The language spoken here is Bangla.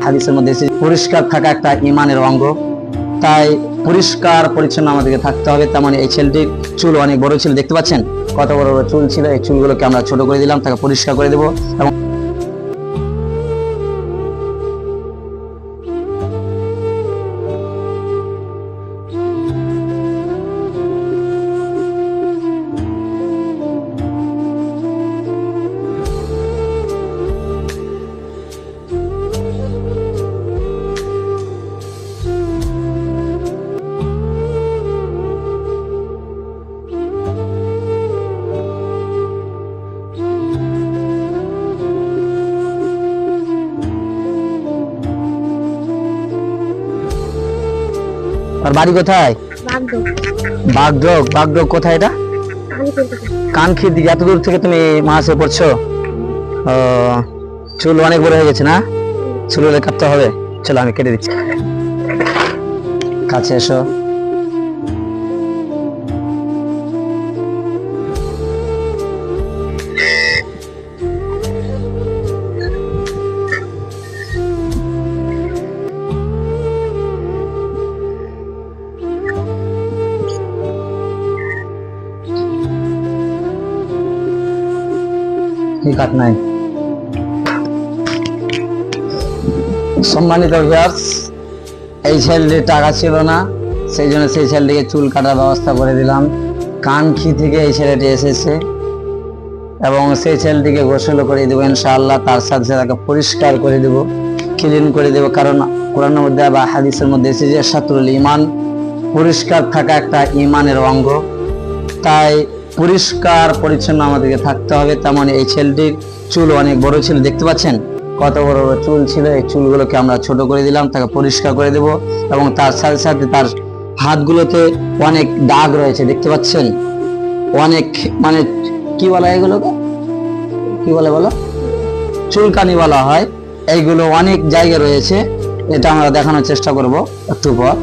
হাদিসের মধ্যে এসেছে পরিষ্কার থাকা একটা ঈমানের অঙ্গ। তাই পরিষ্কার পরিচ্ছন্ন আমাদেরকে থাকতে হবে। তেমন এই ছেলেটির চুল অনেক বড় ছিল, দেখতে পাচ্ছেন কত বড় বড় চুল ছিল। এই চুলগুলোকে আমরা ছোট করে দিলাম, তাকে পরিষ্কার করে দেবো। এবং আর বাড়ি কোথায়? বাগডোগ। বাগডোগ কোথায় এটা? কানখির দিকে। এত দূর থেকে তুমি মাসে পড়ছো? চুল অনেক বড় হয়ে গেছে না? চুলগুলো কাটতে হবে। চলো আমি কেটে দিচ্ছি। কাছে এসো। কাট নাই। সম্মানিত ভিউয়ার্স, এই ছেলেটির টাকা ছিল না, সেই জন্য সেই ছেলেটিকে চুল কাটার ব্যবস্থা করে দিলাম। কানখি থেকে এই ছেলেটি এসেছে এবং সেই ছেলেটিকে গোসল করে দেবো ইনশাআল্লাহ। তার সাথে তাকে পরিষ্কার করে দেবো, ক্লিন করে দেবো। কারণ কোরআনের মধ্যে বা হাদিসের মধ্যে এসেছে শাতরুল ঈমান, পরিষ্কার থাকা একটা ঈমানের অঙ্গ। তাই পরিষ্কার পরিচ্ছন্ন আমাদেরকে থাকতে হবে। তেমন এই ছেলেটির চুল অনেক বড় ছিল, দেখতে পাচ্ছেন কত বড় বড় চুল ছিল। এই চুলগুলোকে আমরা ছোট করে দিলাম, তাকে পরিষ্কার করে দেব। এবং তার সাথে সাথে তার হাতগুলোতে অনেক দাগ রয়েছে, দেখতে পাচ্ছেন অনেক, মানে কি বলা এগুলোকে, কি বলে বলো? চুলকানি বলা হয়। এইগুলো অনেক জায়গায় রয়েছে, এটা আমরা দেখানোর চেষ্টা করব একটু পর।